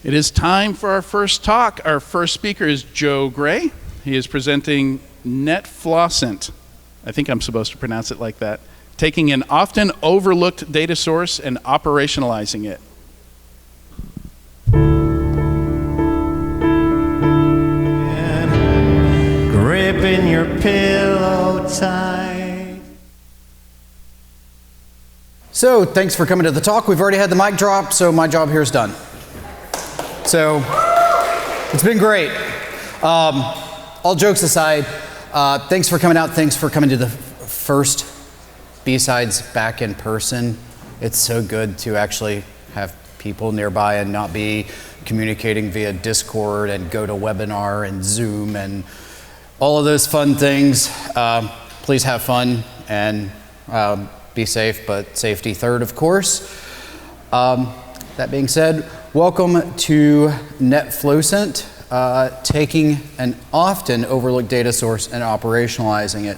It is time for our first talk. Our first speaker is Joe Gray. He is presenting NetflOSINT. I think I'm supposed to pronounce it like that. Taking an often overlooked data source and operationalizing it. Gripping your pillow tight. So, thanks for coming to the talk. We've already had the mic drop, so my job here is done. So, it's been great. All jokes aside, thanks for coming out. Thanks for coming to the first B-Sides back in person. It's so good to actually have people nearby and not be communicating via Discord and GoToWebinar and Zoom and all of those fun things. Please have fun and be safe, but safety third, of course. That being said, welcome to NetflOSINT, taking an often overlooked data source and operationalizing it.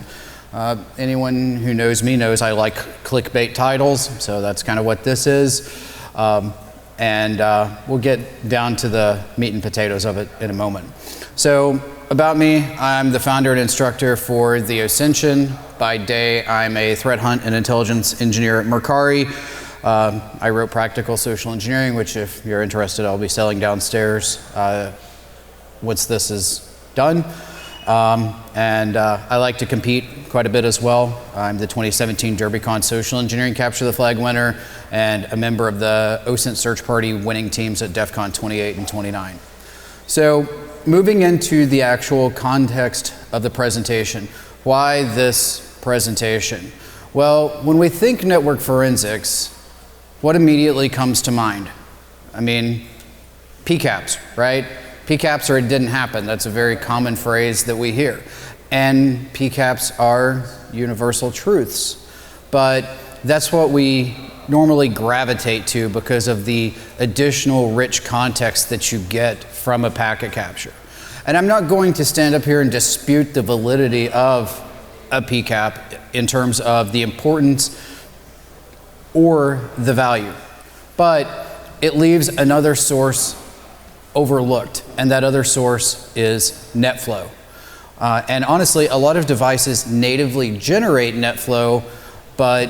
Anyone who knows me knows I like clickbait titles, so that's kind of what this is. We'll get down to the meat and potatoes of it in a moment. So, about me, I'm the founder and instructor for the OSINT. By day, I'm a threat hunt and intelligence engineer at Mercari. I wrote Practical Social Engineering, which if you're interested, I'll be selling downstairs once this is done. I like to compete quite a bit as well. I'm the 2017 DerbyCon Social Engineering Capture the Flag winner and a member of the OSINT search party winning teams at DEF CON 28 and 29. So moving into the actual context of the presentation, why this presentation? Well, when we think network forensics, what immediately comes to mind? I mean, Pcaps, right? Pcaps or it didn't happen. That's a very common phrase that we hear. And Pcaps are universal truths. But that's what we normally gravitate to because of the additional rich context that you get from a packet capture. And I'm not going to stand up here and dispute the validity of a Pcap in terms of the importance or the value. But it leaves another source overlooked, and that other source is Netflow. And honestly, a lot of devices natively generate Netflow, but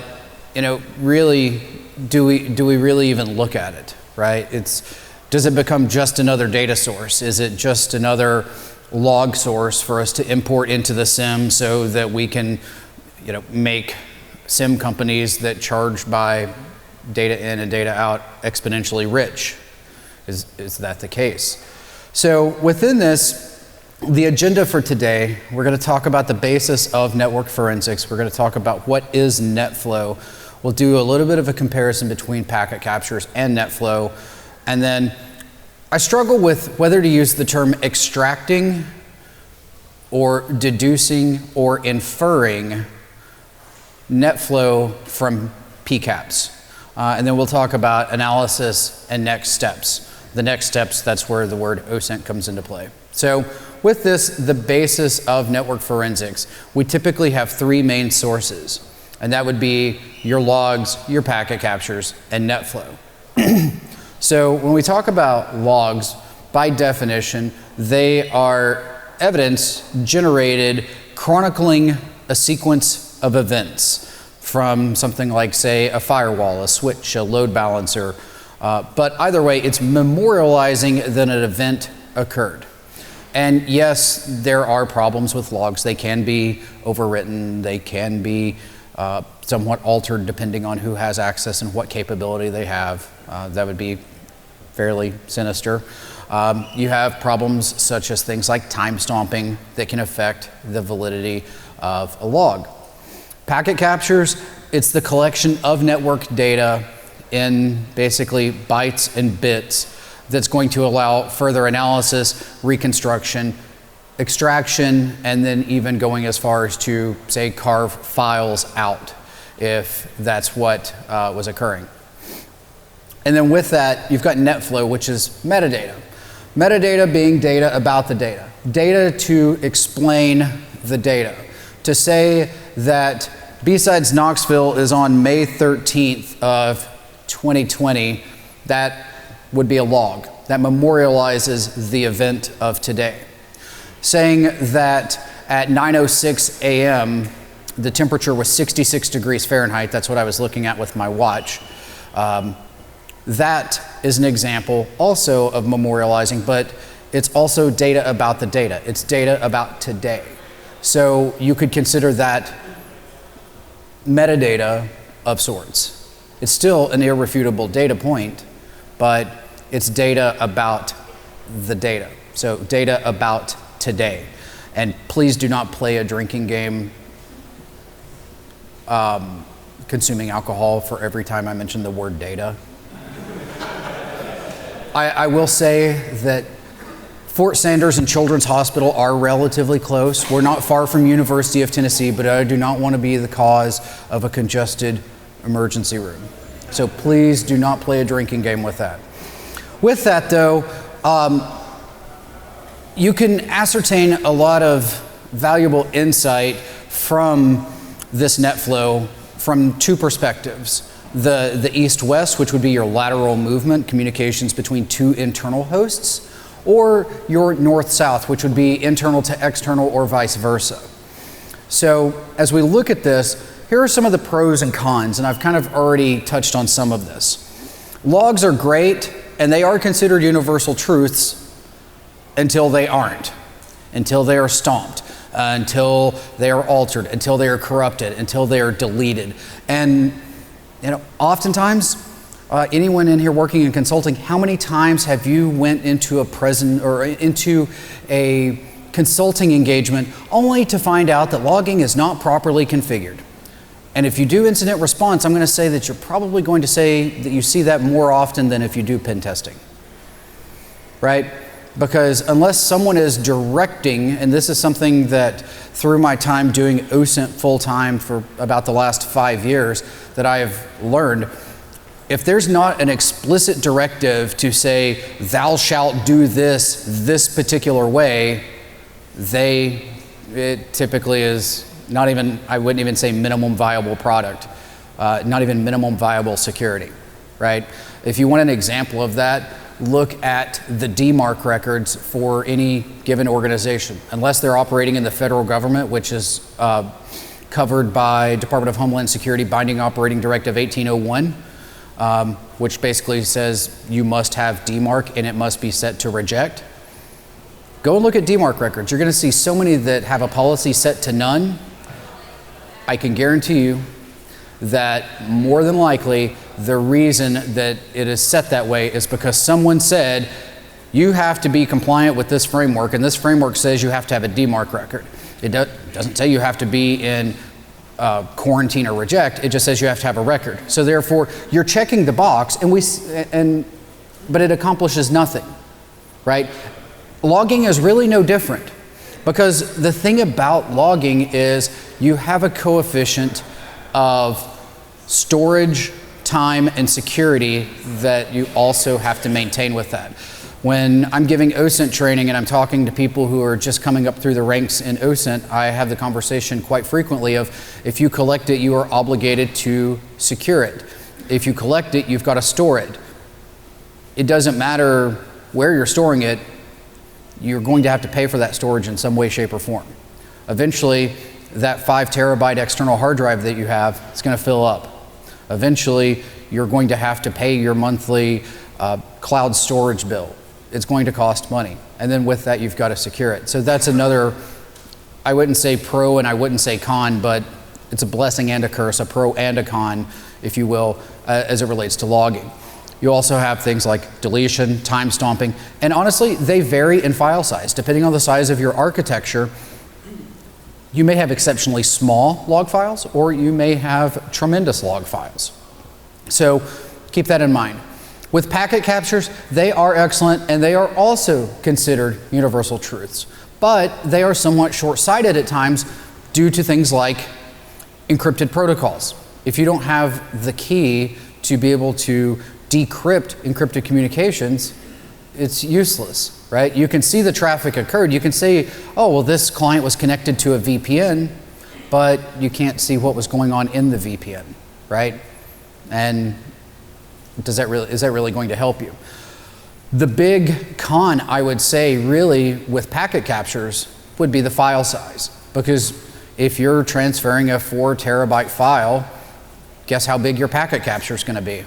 really, do we really even look at it, right? Does it become just another data source? Is it just another log source for us to import into the SIM so that we can, make SIM companies that charge by data in and data out exponentially rich? Is that the case? So within this, the agenda for today, we're going to talk about the basis of network forensics. We're going to talk about what is Netflow. We'll do a little bit of a comparison between packet captures and Netflow. And then I struggle with whether to use the term extracting or deducing or inferring Netflow from Pcaps. And then we'll talk about analysis and next steps. The next steps, that's where the word OSINT comes into play. So with this, the basis of network forensics, we typically have three main sources. And that would be your logs, your packet captures, and Netflow. So when we talk about logs, by definition, they are evidence generated chronicling a sequence of events from something like, say, a firewall, a switch, a load balancer. But either way, it's memorializing that an event occurred. And yes, there are problems with logs. They can be overwritten. They can be somewhat altered depending on who has access and what capability they have. That would be fairly sinister. You have problems such as things like time stomping that can affect the validity of a log. Packet captures, it's the collection of network data in basically bytes and bits that's going to allow further analysis, reconstruction, extraction, and then even going as far as to, say, carve files out if that's what was occurring. And then with that, you've got Netflow, which is metadata. Metadata being data about the data. Data to explain the data. To say that B-Sides Knoxville is on May 13th of 2020, that would be a log. that memorializes the event of today. Saying that at 9:06 a.m., the temperature was 66 degrees Fahrenheit. That's what I was looking at with my watch. That is an example also of memorializing, but it's also data about the data. It's data about today. So you could consider that metadata of sorts. It's still an irrefutable data point, but it's data about the data. So data about today. And please do not play a drinking game consuming alcohol for every time I mention the word data. I will say that Fort Sanders and Children's Hospital are relatively close. We're not far from University of Tennessee, but I do not want to be the cause of a congested emergency room. So please do not play a drinking game with that. With that though, you can ascertain a lot of valuable insight from this NetFlow from two perspectives. The east-west, which would be your lateral movement, communications between two internal hosts, or your north-south, which would be internal to external or vice versa. So as we look at this, here are some of the pros and cons, and I've kind of already touched on some of this. Logs are great, and they are considered universal truths until they aren't, until they are stomped, until they are altered, until they are corrupted, until they are deleted. And oftentimes, anyone in here working in consulting, how many times have you went into a consulting engagement only to find out that logging is not properly configured? And if you do incident response, I'm going to say that you're probably going to say that you see that more often than if you do pen testing, right? Because unless someone is directing, and this is something that through my time doing OSINT full-time for about the last 5 years that I've learned, if there's not an explicit directive to say, thou shalt do this particular way, it typically is not even, I wouldn't even say minimum viable product, not even minimum viable security, right? If you want an example of that, look at the DMARC records for any given organization. Unless they're operating in the federal government, which is covered by Department of Homeland Security Binding Operating Directive 1801, which basically says you must have DMARC and it must be set to reject. Go and look at DMARC records. You're going to see so many that have a policy set to none. I can guarantee you that more than likely the reason that it is set that way is because someone said you have to be compliant with this framework, and this framework says you have to have a DMARC record. It doesn't say you have to be in quarantine or reject. It just says you have to have a record. So therefore, you're checking the box, but it accomplishes nothing, right? Logging is really no different, because the thing about logging is you have a coefficient of storage, time, and security that you also have to maintain with that. When I'm giving OSINT training and I'm talking to people who are just coming up through the ranks in OSINT, I have the conversation quite frequently of, if you collect it, you are obligated to secure it. If you collect it, you've got to store it. It doesn't matter where you're storing it, you're going to have to pay for that storage in some way, shape, or form. Eventually, that 5 terabyte external hard drive that you have, it's going to fill up. Eventually, you're going to have to pay your monthly cloud storage bill. It's going to cost money. And then with that, you've got to secure it. So that's another, I wouldn't say pro and I wouldn't say con, but it's a blessing and a curse, a pro and a con, if you will, as it relates to logging. You also have things like deletion, time stomping, and honestly, they vary in file size. Depending on the size of your architecture, you may have exceptionally small log files, or you may have tremendous log files. So keep that in mind. With packet captures, they are excellent, and they are also considered universal truths. But they are somewhat short-sighted at times due to things like encrypted protocols. If you don't have the key to be able to decrypt encrypted communications, it's useless, right? You can see the traffic occurred. You can say, oh, well, this client was connected to a VPN, but you can't see what was going on in the VPN, right? And is that really going to help you? The big con, I would say, really, with packet captures would be the file size. Because if you're transferring a 4 terabyte file, guess how big your packet capture is going to be?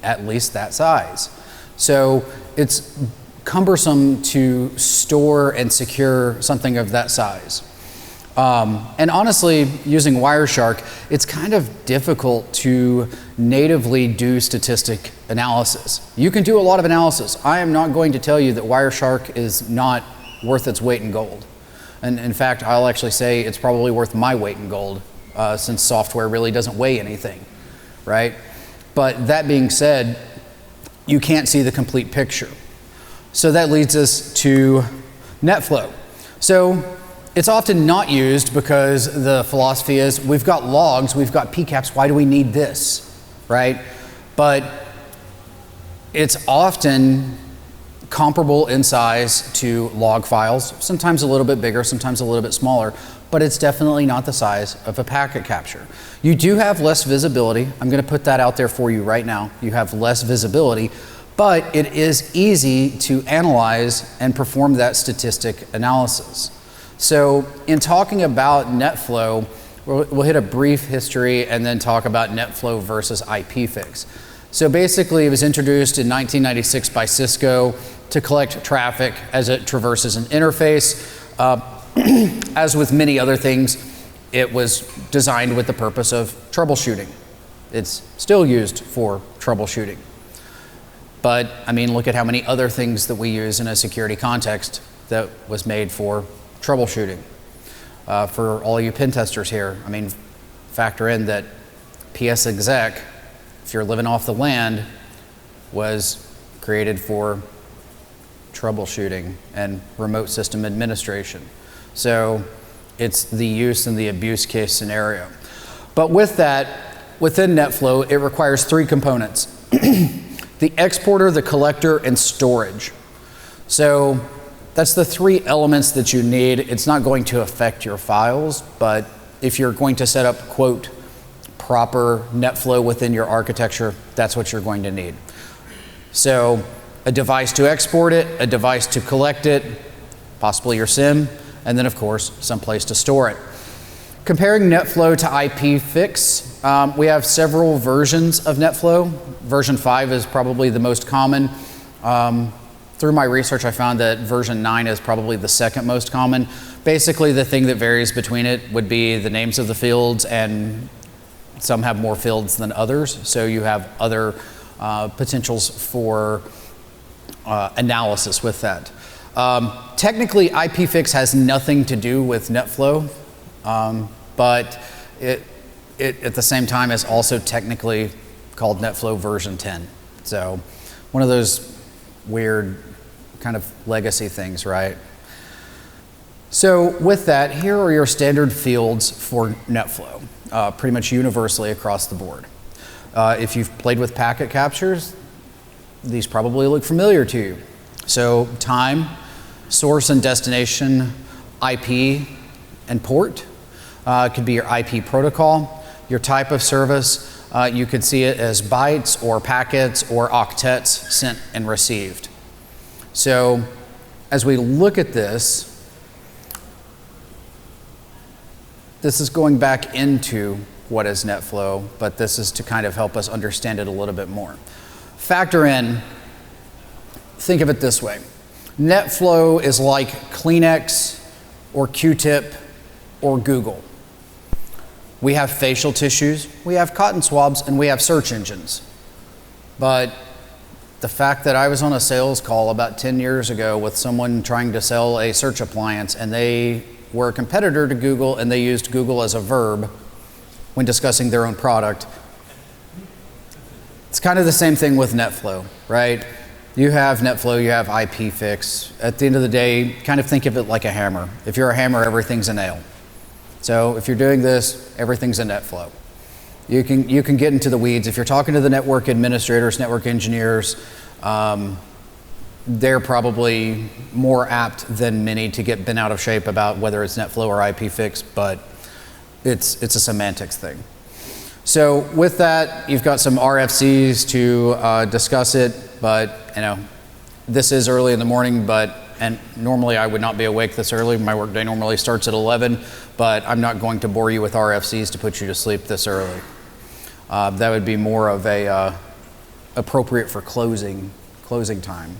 At least that size. So it's cumbersome to store and secure something of that size. And honestly, using Wireshark, it's kind of difficult to natively do statistic analysis. You can do a lot of analysis. I am not going to tell you that Wireshark is not worth its weight in gold. And in fact, I'll actually say it's probably worth my weight in gold, since software really doesn't weigh anything, right? But that being said, you can't see the complete picture. So that leads us to Netflow. So it's often not used because the philosophy is, we've got logs, we've got Pcaps, why do we need this, right? But it's often comparable in size to log files, sometimes a little bit bigger, sometimes a little bit smaller, but it's definitely not the size of a packet capture. You do have less visibility. I'm going to put that out there for you right now. You have less visibility, but it is easy to analyze and perform that statistic analysis. So in talking about Netflow, we'll hit a brief history and then talk about Netflow versus IPFIX. So basically, it was introduced in 1996 by Cisco to collect traffic as it traverses an interface. As with many other things, it was designed with the purpose of troubleshooting. It's still used for troubleshooting. But I mean, look at how many other things that we use in a security context that was made for troubleshooting. For all you pen testers here, I mean, factor in that PS exec, if you're living off the land, was created for troubleshooting and remote system administration. So it's the use and the abuse case scenario. But with that, within Netflow, it requires 3 components. The exporter, the collector, and storage. So that's the 3 elements that you need. It's not going to affect your files, but if you're going to set up, quote, proper Netflow within your architecture, that's what you're going to need. So a device to export it, a device to collect it, possibly your SIM, and then of course, some place to store it. Comparing Netflow to IPFIX, we have several versions of Netflow. Version 5 is probably the most common. Through my research, I found that version 9 is probably the second most common. Basically, the thing that varies between it would be the names of the fields, and some have more fields than others. So you have other potentials for analysis with that. Technically, IPFIX has nothing to do with Netflow, but it at the same time is also technically called Netflow version 10. So one of those weird kind of legacy things, right? So with that, here are your standard fields for Netflow, pretty much universally across the board. If you've played with packet captures, these probably look familiar to you. So time, source and destination, IP and port, could be your IP protocol, your type of service. You could see it as bytes or packets or octets sent and received. So as we look at this, this is going back into what is Netflow, but this is to kind of help us understand it a little bit more. Factor in, think of it this way. Netflow is like Kleenex or Q-tip or Google. We have facial tissues, we have cotton swabs, and we have search engines. But the fact that I was on a sales call about 10 years ago with someone trying to sell a search appliance, and they were a competitor to Google, and they used Google as a verb when discussing their own product. It's kind of the same thing with Netflow, right? You have Netflow, you have IPFIX. At the end of the day, kind of think of it like a hammer. If you're a hammer, everything's a nail. So if you're doing this, everything's a Netflow. You can get into the weeds. If you're talking to the network administrators, network engineers, they're probably more apt than many to get bent out of shape about whether it's Netflow or IPFIX, but it's a semantics thing. So with that, you've got some RFCs to discuss it. but this is early in the morning, and normally I would not be awake this early. My workday normally starts at 11, but I'm not going to bore you with RFCs to put you to sleep this early. That would be more of a appropriate for closing time.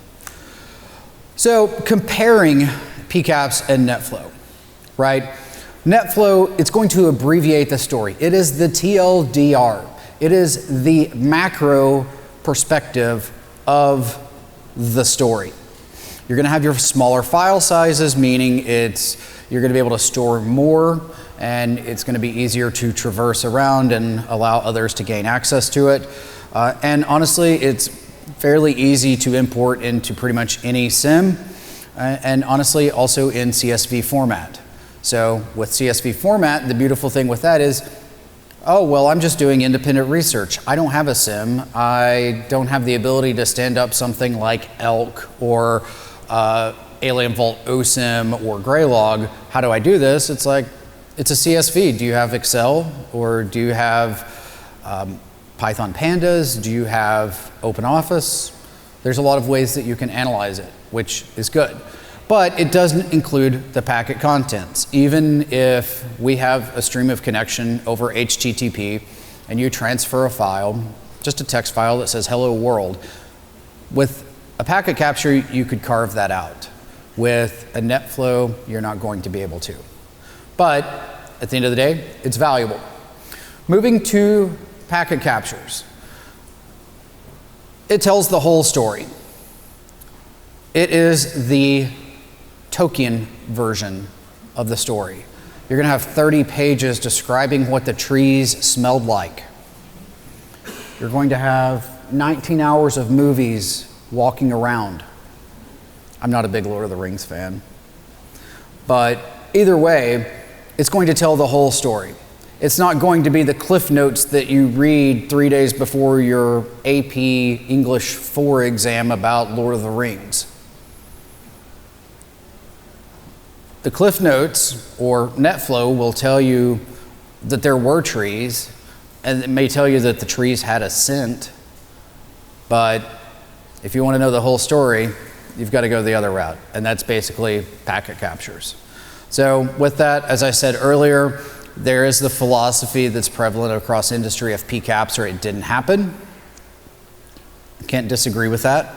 So comparing PCAPs and NetFlow, right? NetFlow, it's going to abbreviate the story. It is the TLDR. It is the macro perspective of the story. You're going to have your smaller file sizes, meaning you're going to be able to store more, and it's going to be easier to traverse around and allow others to gain access to it. And honestly, it's fairly easy to import into pretty much any SIM, and honestly also in CSV format. So with CSV format, the beautiful thing with that is, oh, well, I'm just doing independent research. I don't have a SIM. I don't have the ability to stand up something like ELK or Alien Vault OSIM or Graylog. How do I do this? It's like, it's a CSV. Do you have Excel, or do you have Python Pandas? Do you have OpenOffice? There's a lot of ways that you can analyze it, which is good. But it doesn't include the packet contents. Even if we have a stream of connection over HTTP and you transfer a file, just a text file that says hello world, with a packet capture you could carve that out. With a NetFlow, you're not going to be able to. But at the end of the day, it's valuable. Moving to packet captures. It tells the whole story. It is the Tolkien version of the story. You're going to have 30 pages describing what the trees smelled like. You're going to have 19 hours of movies walking around. I'm not a big Lord of the Rings fan. But either way, it's going to tell the whole story. It's not going to be the cliff notes that you read 3 days before your AP English 4 exam about Lord of the Rings. The cliff notes, or NetFlow, will tell you that there were trees, and it may tell you that the trees had a scent, but if you want to know the whole story, you've got to go the other route, and that's basically packet captures. So with that, as I said earlier, there is the philosophy that's prevalent across industry of PCAPs, or it didn't happen. Can't disagree with that.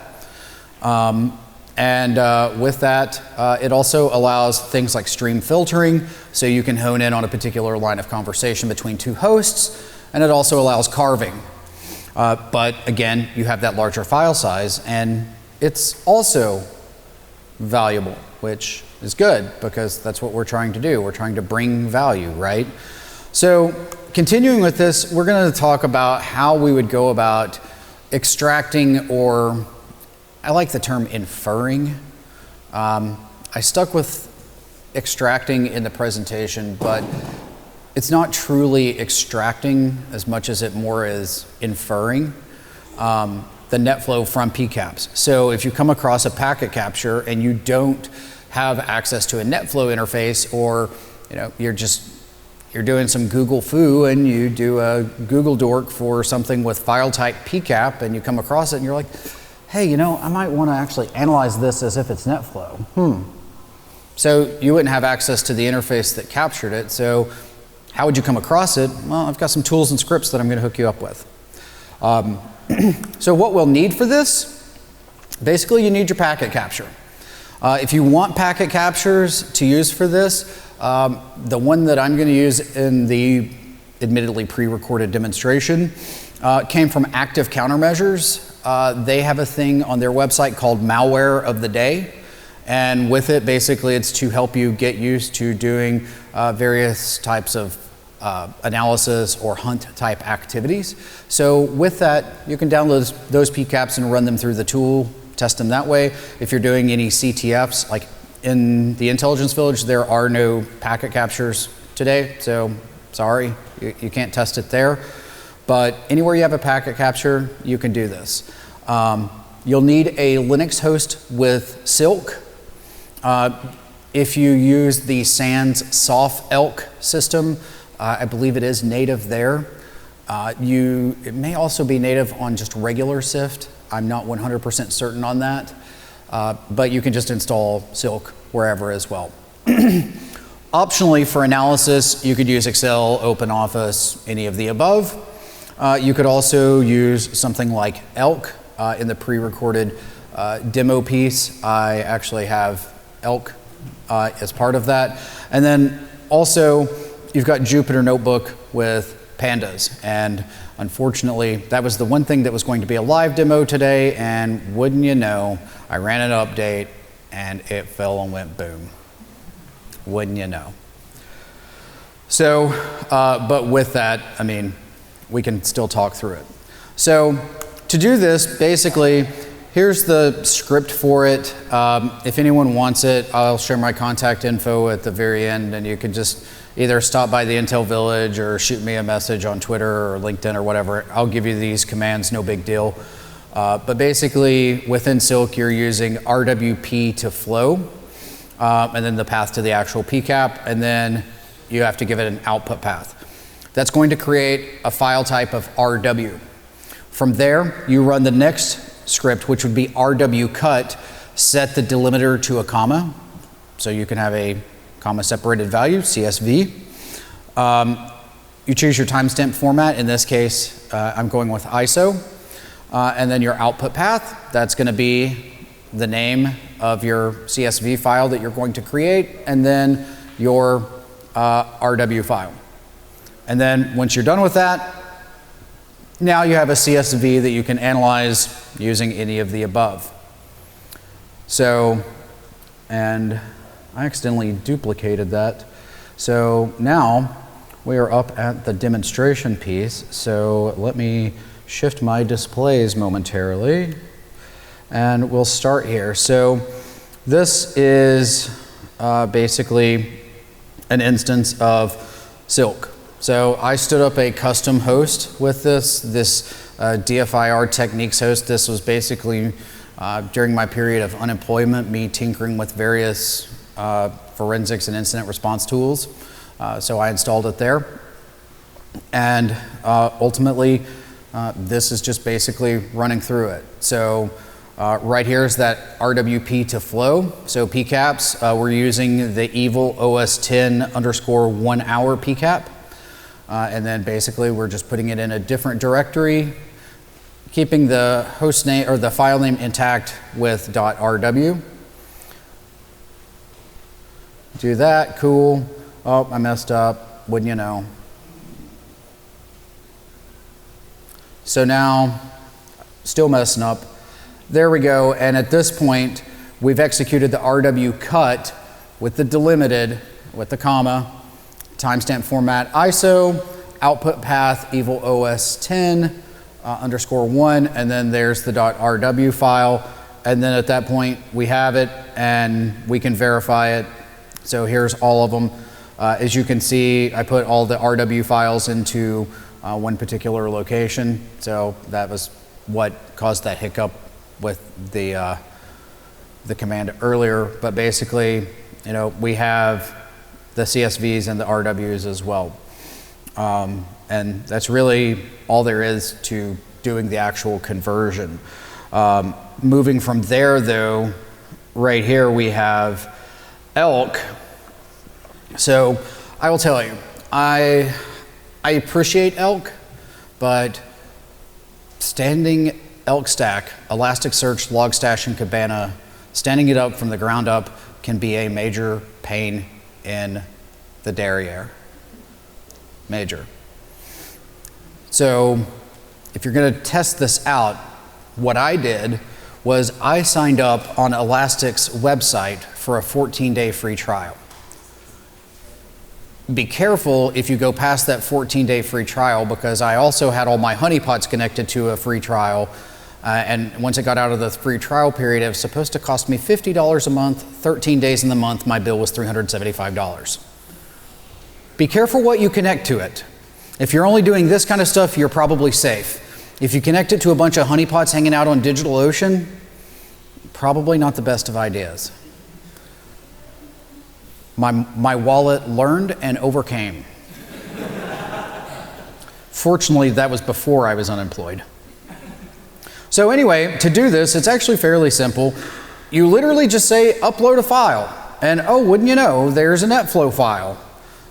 With that, it also allows things like stream filtering, so you can hone in on a particular line of conversation between two hosts, and it also allows carving. But again, you have that larger file size, and it's also valuable, which is good, because that's what we're trying to do. We're trying to bring value, right? So continuing with this, we're going to talk about how we would go about extracting, or I like the term inferring. I stuck with extracting in the presentation, but it's not truly extracting as much as it more is inferring the NetFlow from PCAPs. So if you come across a packet capture and you don't have access to a NetFlow interface, or you're doing some Google foo and you do a Google dork for something with file type PCAP, and you come across it and you're like, hey, I might want to actually analyze this as if it's NetFlow. So you wouldn't have access to the interface that captured it. So how would you come across it? Well, I've got some tools and scripts that I'm going to hook you up with. So what we'll need for this, basically you need your packet capture. If you want packet captures to use for this, the one that I'm going to use in the admittedly pre-recorded demonstration came from Active Countermeasures. They have a thing on their website called Malware of the Day, and with it, basically, it's to help you get used to doing various types of analysis or hunt type activities. So with that, you can download those PCAPs and run them through the tool, test them that way. If you're doing any CTFs, like in the intelligence village, there are no packet captures today, so sorry, you can't test it there. But anywhere you have a packet capture, you can do this. You'll need a Linux host with Silk. If you use the Sans Soft Elk system, I believe it is native there. It may also be native on just regular SIFT. I'm not 100% certain on that, but you can just install Silk wherever as well. Optionally, for analysis, you could use Excel, OpenOffice, any of the above. You could also use something like Elk. In the pre-recorded demo piece, I actually have Elk as part of that. And then also, you've got Jupyter Notebook with pandas. And unfortunately, that was the one thing that was going to be a live demo today, and wouldn't you know, I ran an update and it fell and went boom. Wouldn't you know. So, but with that, I mean, we can still talk through it. So, to do this, basically, here's the script for it. If anyone wants it, I'll share my contact info at the very end, and you can just either stop by the Intel Village or shoot me a message on Twitter or LinkedIn or whatever. I'll give you these commands, no big deal. But basically, within Silk, you're using RWP to flow, and then the path to the actual Pcap, and then you have to give it an output path. That's going to create a file type of RW. From there, you run the next script, which would be RWCut, set the delimiter to a comma, so you can have a comma-separated value, CSV. You choose your timestamp format. In this case, I'm going with ISO. And then your output path, that's going to be the name of your CSV file that you're going to create, and then your RW file. And then once you're done with that, now you have a CSV that you can analyze using any of the above. So, and I accidentally duplicated that. So now we are up at the demonstration piece. So let me shift my displays momentarily, and we'll start here. So this is basically an instance of Silk. So I stood up a custom host with this DFIR Techniques host. This was basically during my period of unemployment, me tinkering with various forensics and incident response tools. So I installed it there. And ultimately, this is just basically running through it. So right here is that RWP to flow. So PCAPs, we're using the evil OS10_1 hour Pcap. And then basically we're just putting it in a different directory, keeping the host name or the file name intact with .rw. Do that, cool. Oh, I messed up, wouldn't you know. So now, still messing up. There we go, and at this point, we've executed the RWCut with the delimited, with the comma, timestamp format ISO, output path evil OS10_1, and then there's the .rw file, and then at that point, we have it, and we can verify it. So here's all of them. As you can see, I put all the RW files into one particular location, so that was what caused that hiccup with the command earlier. But basically, you know, we have the CSVs and the RWs as well, and that's really all there is to doing the actual conversion. Moving from there, though, right here we have Elk. So I will tell you, I appreciate Elk, but standing Elk stack, Elasticsearch, Logstash, and Kibana, standing it up from the ground up can be a major pain in the derriere. Major. So if you're going to test this out, what I did was I signed up on Elastic's website for a 14-day free trial. Be careful if you go past that 14-day free trial, because I also had all my honeypots connected to a free trial, and once it got out of the free trial period, it was supposed to cost me $50 a month, 13 days in the month, my bill was $375. Be careful what you connect to it. If you're only doing this kind of stuff, you're probably safe. If you connect it to a bunch of honeypots hanging out on DigitalOcean, probably not the best of ideas. My wallet learned and overcame. Fortunately, that was before I was unemployed. So anyway, to do this, it's actually fairly simple. You literally just say upload a file, and oh, wouldn't you know, there's a Netflow file.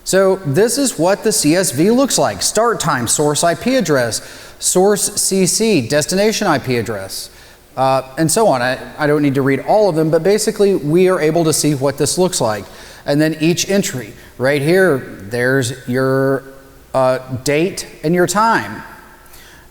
So this is what the CSV looks like. Start time, source IP address, source CC, destination IP address, and so on. I don't need to read all of them, but basically we are able to see what this looks like. And then each entry, right here, there's your date and your time.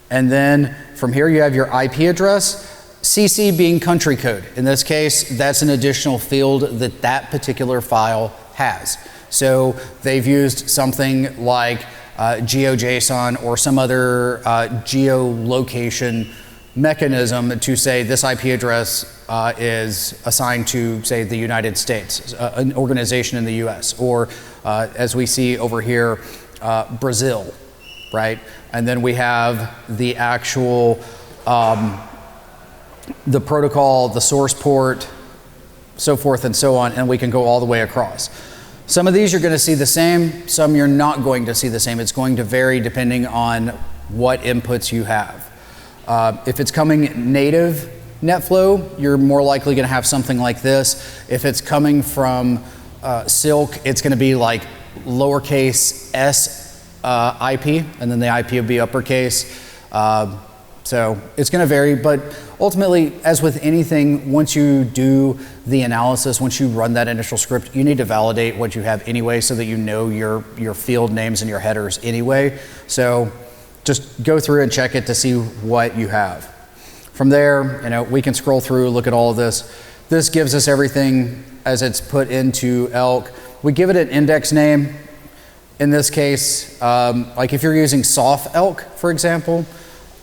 And then from here you have your IP address, CC being country code. In this case, that's an additional field that that particular file has. So they've used something like GeoJSON or some other geolocation mechanism to say this IP address is assigned to, say, the United States, an organization in the US, or as we see over here, Brazil, right? And then we have the actual the protocol, the source port, so forth and so on, and we can go all the way across. Some of these you're going to see the same, some you're not going to see the same. It's going to vary depending on what inputs you have. If it's coming native NetFlow, you're more likely going to have something like this. If it's coming from Silk, it's going to be like lowercase s IP, and then the IP will be uppercase. So it's going to vary, but ultimately, as with anything, once you do the analysis, once you run that initial script, you need to validate what you have anyway so that you know your field names and your headers anyway. So just go through and check it to see what you have. From there, we can scroll through, look at all of this. This gives us everything as it's put into ELK. We give it an index name. In this case, like if you're using soft ELK, for example,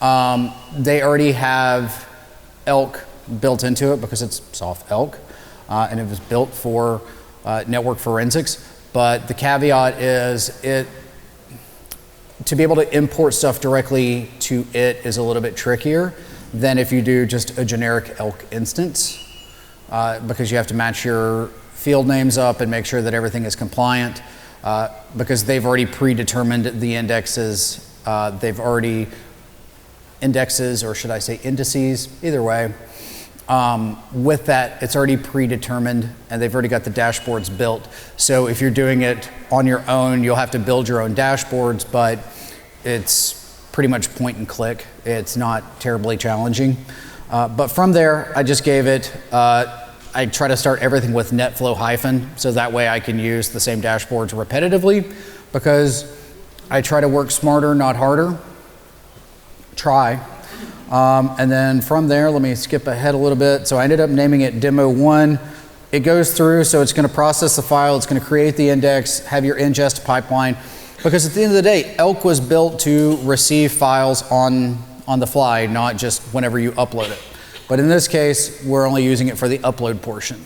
they already have ELK built into it because it's soft ELK, and it was built for network forensics. But the caveat is to be able to import stuff directly to it is a little bit trickier than if you do just a generic ELK instance, because you have to match your field names up and make sure that everything is compliant, because they've already predetermined the indexes. They've already indexes, or should I say indices, either way. With that, it's already predetermined, and they've already got the dashboards built. So if you're doing it on your own, you'll have to build your own dashboards, but it's pretty much point and click. It's not terribly challenging. But from there, I just gave it, I try to start everything with Netflow hyphen, so that way I can use the same dashboards repetitively, because I try to work smarter, not harder. Try. And then from there, let me skip ahead a little bit. So I ended up naming it Demo 1. It goes through, so it's going to process the file, it's going to create the index, have your ingest pipeline, because at the end of the day, ELK was built to receive files on the fly, not just whenever you upload it. But in this case, we're only using it for the upload portion.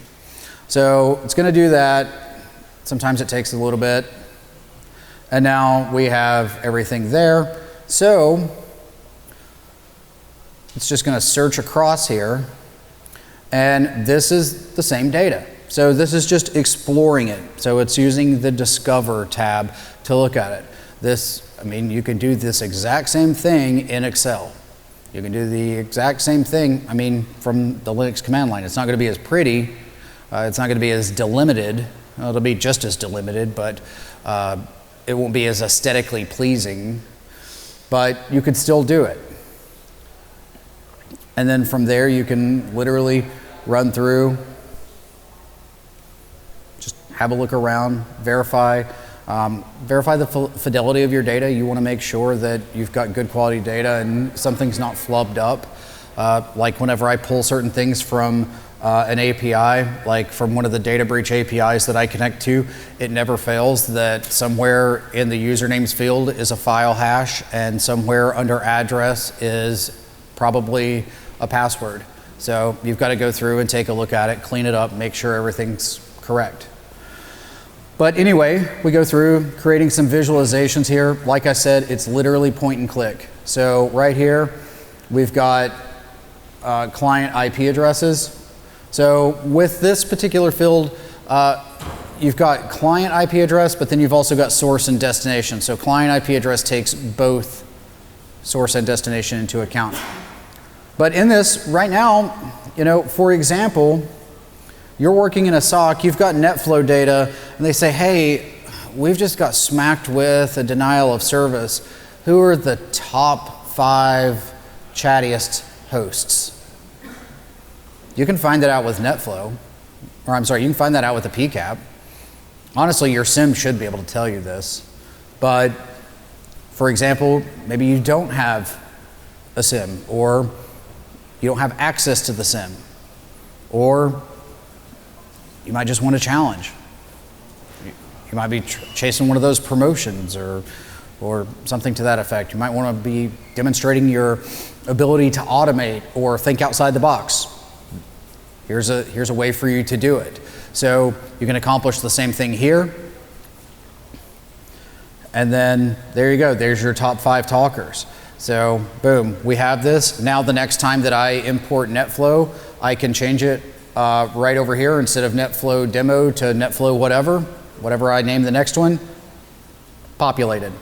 So it's going to do that. Sometimes it takes a little bit. And now we have everything there. So it's just going to search across here, and this is the same data. So this is just exploring it. So it's using the Discover tab to look at it. You can do this exact same thing in Excel. You can do the exact same thing, from the Linux command line. It's not going to be as pretty. It's not going to be as delimited. Well, it'll be just as delimited, but it won't be as aesthetically pleasing. But you could still do it. And then from there, you can literally run through, just have a look around, verify the fidelity of your data. You want to make sure that you've got good quality data and something's not flubbed up. Like whenever I pull certain things from an API, like from one of the data breach APIs that I connect to, it never fails that somewhere in the usernames field is a file hash, and somewhere under address is probably a password. So you've got to go through and take a look at it, clean it up, make sure everything's correct. But anyway, we go through creating some visualizations here. Like I said, it's literally point and click. So right here, we've got client IP addresses. So with this particular field, you've got client IP address, but then you've also got source and destination. So client IP address takes both source and destination into account. But in this, right now, you know, for example, you're working in a SOC, you've got Netflow data, and they say, hey, we've just got smacked with a denial of service. Who are the top 5 chattiest hosts? You can find that out with Netflow, or I'm sorry, you can find that out with a Pcap. Honestly, your SIM should be able to tell you this, but for example, maybe you don't have a SIM, or you don't have access to the SIM, or you might just want a challenge. You might be chasing one of those promotions or something to that effect. You might want to be demonstrating your ability to automate or think outside the box. Here's a way for you to do it. So you can accomplish the same thing here. And then there you go, there's your top 5 talkers. So boom, we have this. Now the next time that I import Netflow, I can change it right over here. Instead of Netflow demo to Netflow whatever I name the next one, populated.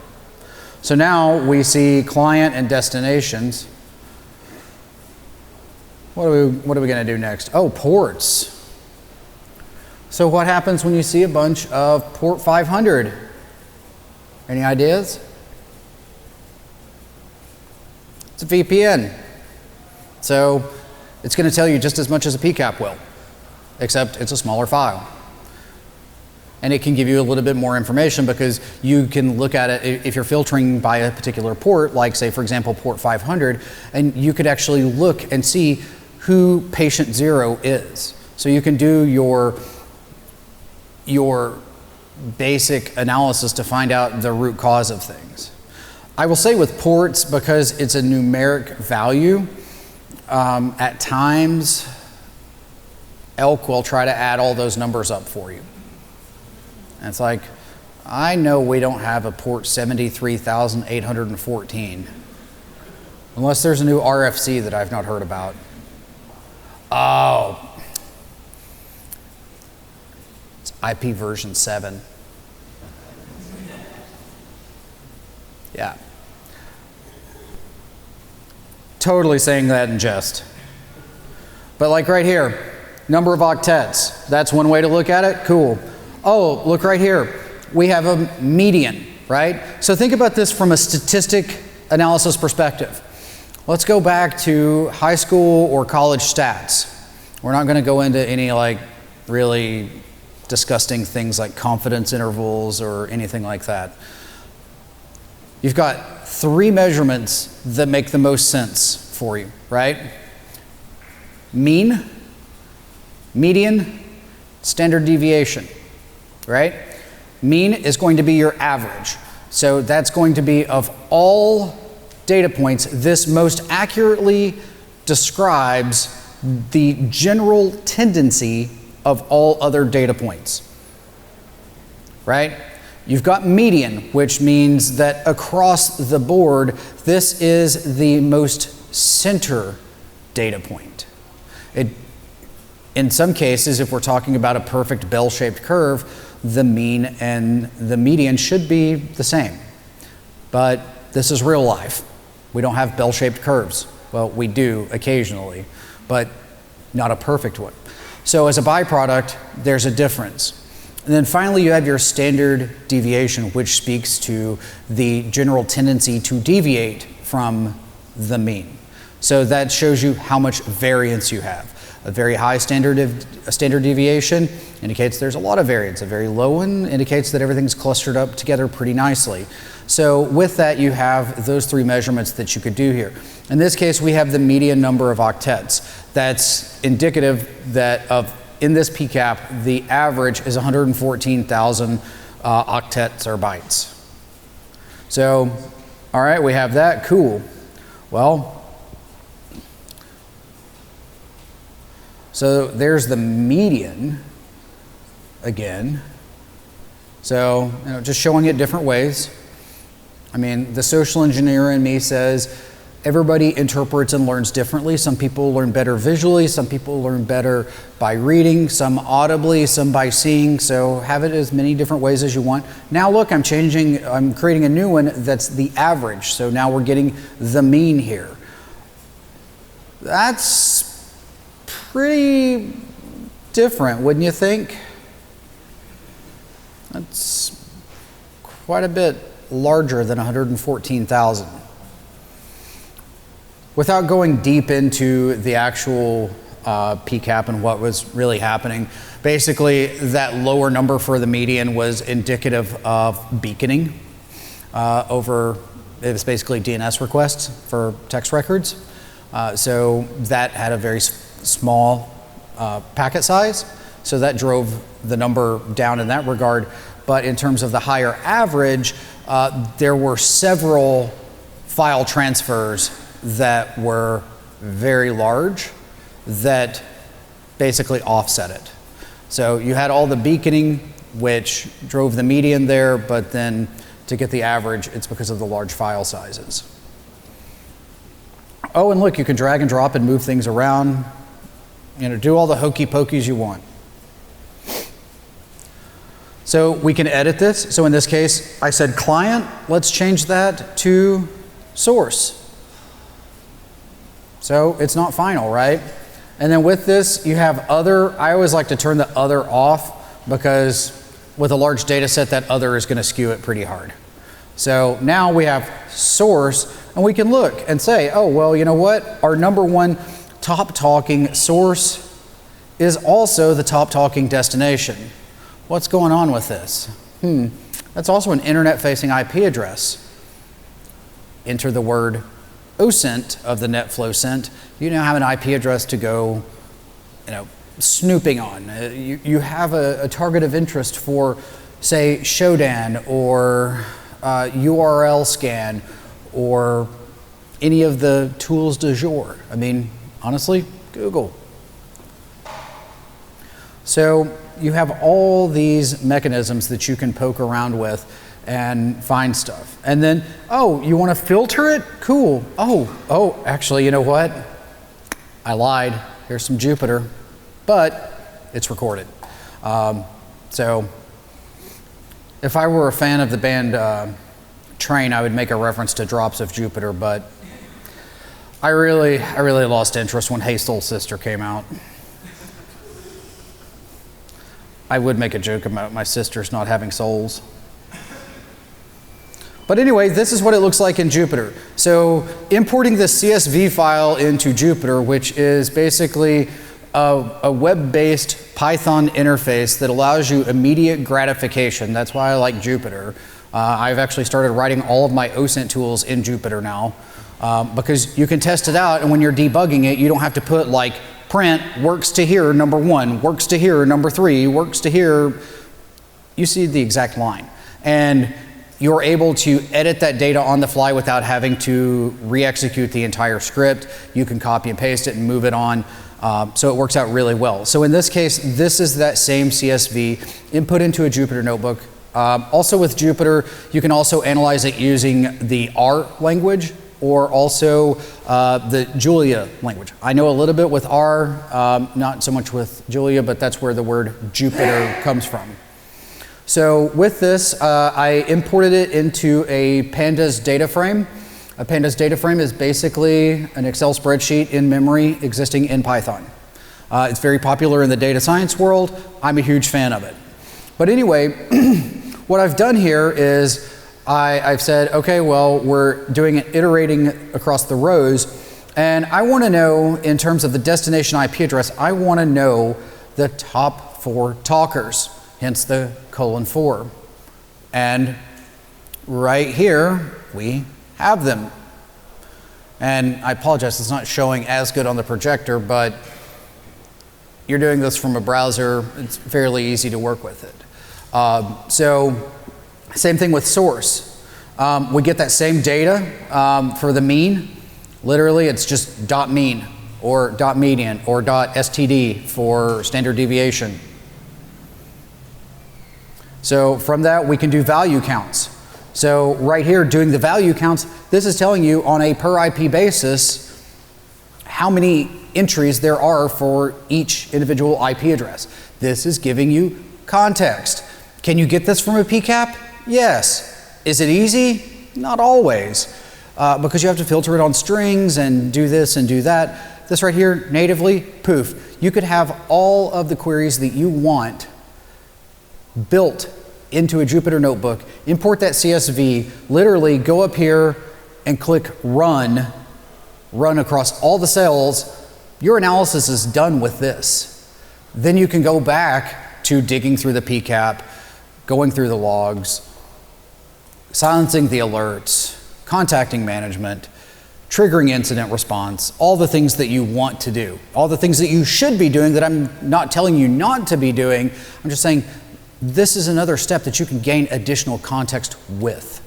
So now we see client and destinations. What are we going to do next? Oh, ports. So what happens when you see a bunch of port 500? Any ideas? It's a VPN. So it's going to tell you just as much as a Pcap will, except it's a smaller file. And it can give you a little bit more information because you can look at it if you're filtering by a particular port, like say, for example, port 500, and you could actually look and see who patient 0 is. So you can do your basic analysis to find out the root cause of things. I will say with ports, because it's a numeric value, at times Elk will try to add all those numbers up for you. And it's like, I know we don't have a port 73,814, unless there's a new RFC that I've not heard about. Oh, it's IP version 7. Yeah. Totally saying that in jest. But like right here, number of octets. That's one way to look at it. Cool. Oh, look right here. We have a median, right? So think about this from a statistic analysis perspective. Let's go back to high school or college stats. We're not going to go into any like really disgusting things like confidence intervals or anything like that. You've got 3 measurements that make the most sense for you, right? Mean, median, standard deviation, right? Mean is going to be your average. So that's going to be of all data points, this most accurately describes the general tendency of all other data points, right? You've got median, which means that across the board, this is the most center data point. In some cases, if we're talking about a perfect bell-shaped curve, the mean and the median should be the same. But this is real life. We don't have bell-shaped curves. Well, we do occasionally, but not a perfect one. So as a byproduct, there's a difference. And then finally, you have your standard deviation, which speaks to the general tendency to deviate from the mean. So that shows you how much variance you have. A very high standard deviation indicates there's a lot of variance. A very low one indicates that everything's clustered up together pretty nicely. So with that, you have those 3 measurements that you could do here. In this case, we have the median number of octets. That's indicative that in this Pcap, the average is 114,000 octets or bytes. So, all right, we have that, cool. Well, so there's the median again. So, just showing it different ways. I mean, the social engineer in me says everybody interprets and learns differently. Some people learn better visually, some people learn better by reading, some audibly, some by seeing. So have it as many different ways as you want. Now look, I'm creating a new one that's the average. So now we're getting the mean here. That's pretty different, wouldn't you think? That's quite a bit larger than 114,000. Without going deep into the actual Pcap and what was really happening, basically that lower number for the median was indicative of beaconing over, it was basically DNS requests for text records. So that had a very small packet size, so that drove the number down in that regard. But in terms of the higher average, there were several file transfers that were very large that basically offset it. So you had all the beaconing, which drove the median there, but then to get the average, it's because of the large file sizes. Oh, and look, you can drag and drop and move things around, you know, do all the hokey pokeys you want. So we can edit this. So in this case, I said client, let's change that to source. So it's not final, right? And then with this, you have other. I always like to turn the other off because with a large data set, that other is going to skew it pretty hard. So now we have source, and we can look and say, oh, well, you know what? Our number one top talking source is also the top talking destination. What's going on with this? That's also an internet-facing IP address. Enter the word OSINT of the NetflOSINT. You now have an IP address to go, you know, snooping on. You have a target of interest for, say, Shodan or URL scan or any of the tools du jour. I mean, honestly, Google. So you have all these mechanisms that you can poke around with and find stuff. And then, oh, you want to filter it? Cool. Oh, actually, you know what? I lied. Here's some Jupyter, but it's recorded. So if I were a fan of the band Train, I would make a reference to drops of Jupyter, but I really lost interest when Hey Soul Sister came out. I would make a joke about my sisters not having souls. But anyway, this is what it looks like in Jupyter. So importing the CSV file into Jupyter, which is basically a web-based Python interface that allows you immediate gratification. That's why I like Jupyter. I've actually started writing all of my OSINT tools in Jupyter now because you can test it out, and when you're debugging it, you don't have to put like print works to here number 1, works to here number 3, works to here. You see the exact line. And you're able to edit that data on the fly without having to re-execute the entire script. You can copy and paste it and move it on. So it works out really well. So in this case, this is that same CSV input into a Jupyter notebook. Also with Jupyter, you can also analyze it using the R language or also the Julia language. I know a little bit with R, not so much with Julia, but that's where the word Jupyter comes from. So with this, I imported it into a pandas data frame. A pandas data frame is basically an Excel spreadsheet in memory existing in Python. It's very popular in the data science world. I'm a huge fan of it. But anyway, what I've done here is I've said, okay, well, we're doing it iterating across the rows, and I want to know, in terms of the destination IP address, I want to know the top 4 talkers, hence the :4. And right here, we have them. And I apologize, it's not showing as good on the projector, but you're doing this from a browser, it's fairly easy to work with it. So same thing with source. We get that same data for the mean. Literally, it's just .mean or .median or .std for standard deviation. So from that, we can do value counts. So right here, doing the value counts, this is telling you on a per IP basis how many entries there are for each individual IP address. This is giving you context. Can you get this from a Pcap? Yes. Is it easy? Not always, because you have to filter it on strings and do this and do that. this right here, natively, poof. You could have all of the queries that you want built into a Jupyter notebook, import that CSV, literally go up here and click run across all the cells. Your analysis is done with this. Then you can go back to digging through the Pcap, going through the logs, silencing the alerts, contacting management, triggering incident response, all the things that you want to do, all the things that you should be doing that I'm not telling you not to be doing. I'm just saying this is another step that you can gain additional context with.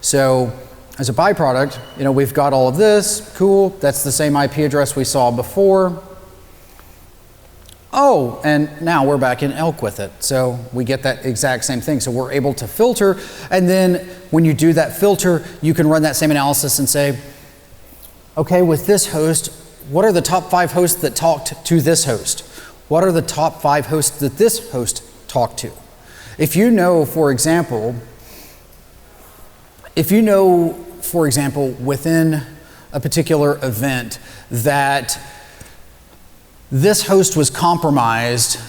So as a byproduct, we've got all of this, cool, that's the same IP address we saw before. Oh, and now we're back in ELK with it. So we get that exact same thing. So we're able to filter, and then when you do that filter, you can run that same analysis and say, okay, with this host, what are the top 5 hosts that talked to this host? What are the top 5 hosts that this host talked to? If you know, for example, within a particular event that this host was compromised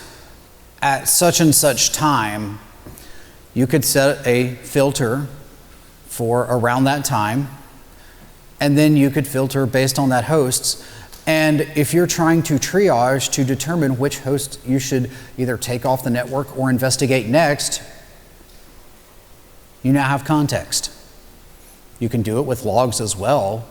at such and such time, you could set a filter for around that time, and then you could filter based on that hosts. And if you're trying to triage to determine which host you should either take off the network or investigate next, you now have context. You can do it with logs as well,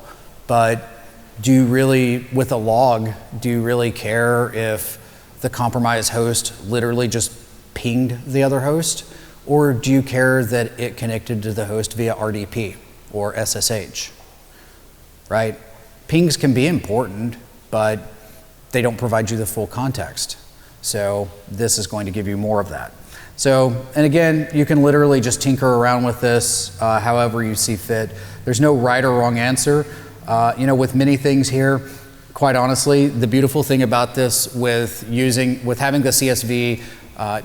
but with a log, do you really care if the compromised host literally just pinged the other host? Or do you care that it connected to the host via RDP or SSH, right? Pings can be important, but they don't provide you the full context. So this is going to give you more of that. So, and again, you can literally just tinker around with this however you see fit. There's no right or wrong answer. With many things here, quite honestly, the beautiful thing about this with having the CSV,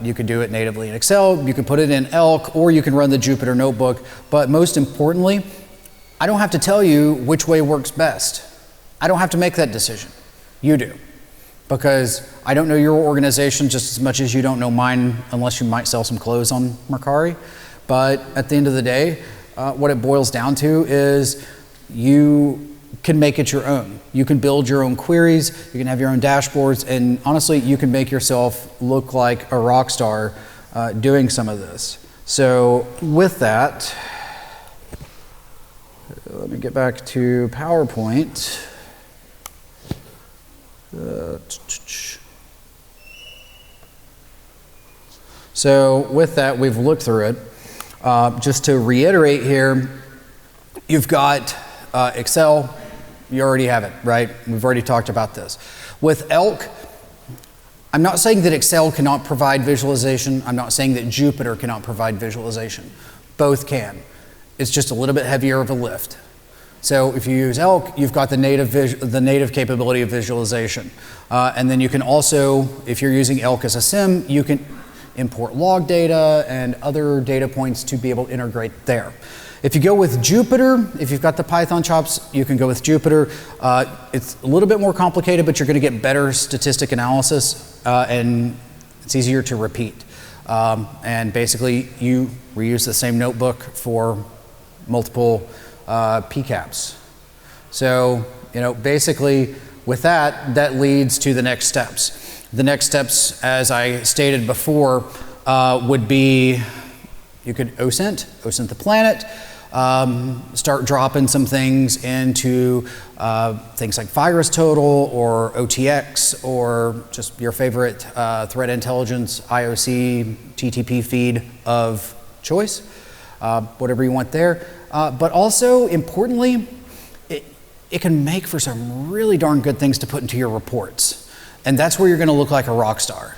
you can do it natively in Excel, you can put it in ELK, or you can run the Jupyter notebook. But most importantly, I don't have to tell you which way works best. I don't have to make that decision. You do. Because I don't know your organization just as much as you don't know mine, unless you might sell some clothes on Mercari. But at the end of the day, what it boils down to is you can make it your own. You can build your own queries, you can have your own dashboards, and honestly, you can make yourself look like a rock star doing some of this. So with that, let me get back to PowerPoint. So with that, we've looked through it. Just to reiterate here, you've got Excel, you already have it, right? We've already talked about this. With ELK, I'm not saying that Excel cannot provide visualization. I'm not saying that Jupyter cannot provide visualization. Both can. It's just a little bit heavier of a lift. So if you use ELK, you've got the native capability of visualization. And then you can also, if you're using ELK as a SIM, you can import log data and other data points to be able to integrate there. If you go with Jupyter, if you've got the Python chops, you can go with Jupyter. It's a little bit more complicated, but you're going to get better statistic analysis, and it's easier to repeat. And basically, you reuse the same notebook for multiple Pcaps. So, basically, with that, that leads to the next steps. The next steps, as I stated before, would be you could OSINT the planet, start dropping some things into things like virus total or OTX or just your favorite threat intelligence IOC TTP feed of choice, whatever you want there. But also, importantly, it can make for some really darn good things to put into your reports. And that's where you're going to look like a rock star.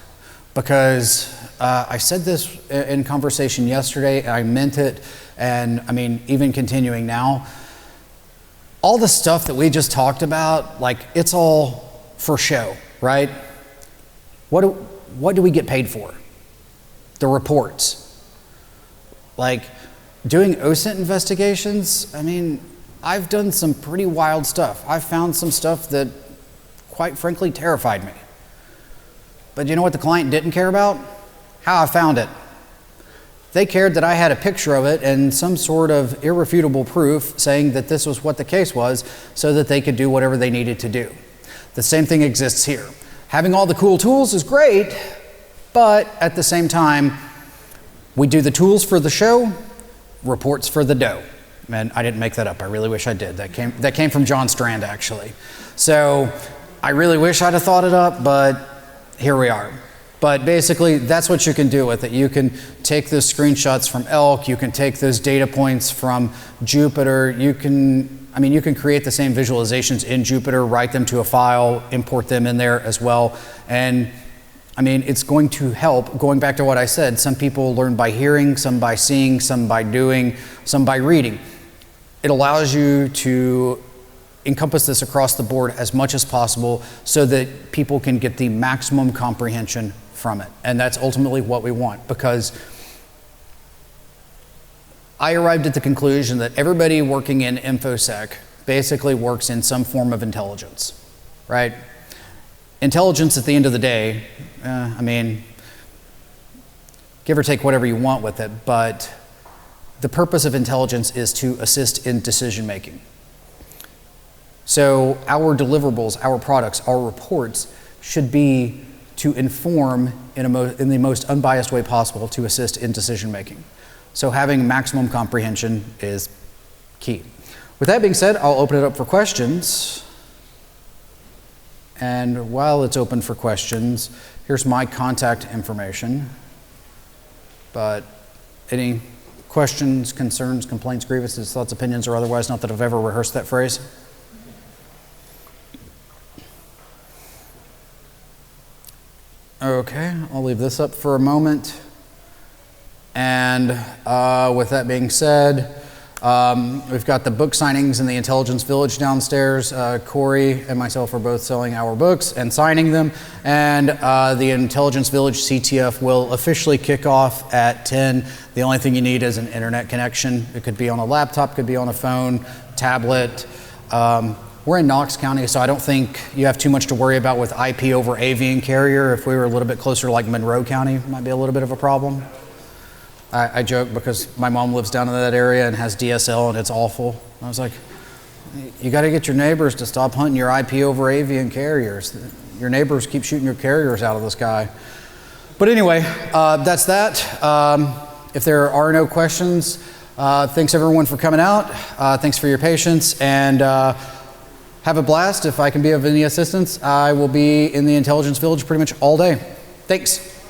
Because I said this in conversation yesterday, I meant it, and I mean, even continuing now, all the stuff that we just talked about, like, it's all for show, right? What do we get paid for? The reports. Like, doing OSINT investigations, I mean, I've done some pretty wild stuff. I've found some stuff that quite frankly terrified me. But you know what the client didn't care about? How I found it. They cared that I had a picture of it and some sort of irrefutable proof saying that this was what the case was so that they could do whatever they needed to do. The same thing exists here. Having all the cool tools is great, but at the same time, we do the tools for the show, reports for the dough. And I didn't make that up. I really wish I did. That came from John Strand, actually. So I really wish I'd have thought it up, but here we are. But basically, that's what you can do with it. You can take those screenshots from ELK, you can take those data points from Jupyter, you can create the same visualizations in Jupyter, write them to a file, import them in there as well. And it's going to help. Going back to what I said, some people learn by hearing, some by seeing, some by doing, some by reading. It allows you to encompass this across the board as much as possible so that people can get the maximum comprehension from it. And that's ultimately what we want, because I arrived at the conclusion that everybody working in InfoSec basically works in some form of intelligence, right? Intelligence at the end of the day, give or take whatever you want with it, but the purpose of intelligence is to assist in decision making. So our deliverables, our products, our reports should be to inform in the most unbiased way possible to assist in decision making. So having maximum comprehension is key. With that being said, I'll open it up for questions. And while it's open for questions, here's my contact information. But any questions, concerns, complaints, grievances, thoughts, opinions, or otherwise? Not that I've ever rehearsed that phrase. Okay, I'll leave this up for a moment. And with that being said, we've got the book signings in the Intelligence Village downstairs. Corey and myself are both selling our books and signing them. And the Intelligence Village CTF will officially kick off at 10. The only thing you need is an internet connection. It could be on a laptop, could be on a phone, tablet. We're in Knox County, so I don't think you have too much to worry about with IP over AV and carrier. If we were a little bit closer to like Monroe County, it might be a little bit of a problem. I joke because my mom lives down in that area and has DSL and it's awful. I was like, you got to get your neighbors to stop hunting your IP over AV and carriers. Your neighbors keep shooting your carriers out of the sky. But anyway, that's that. If there are no questions, thanks everyone for coming out. Thanks for your patience, and have a blast. If I can be of any assistance, I will be in the Intelligence Village pretty much all day. Thanks.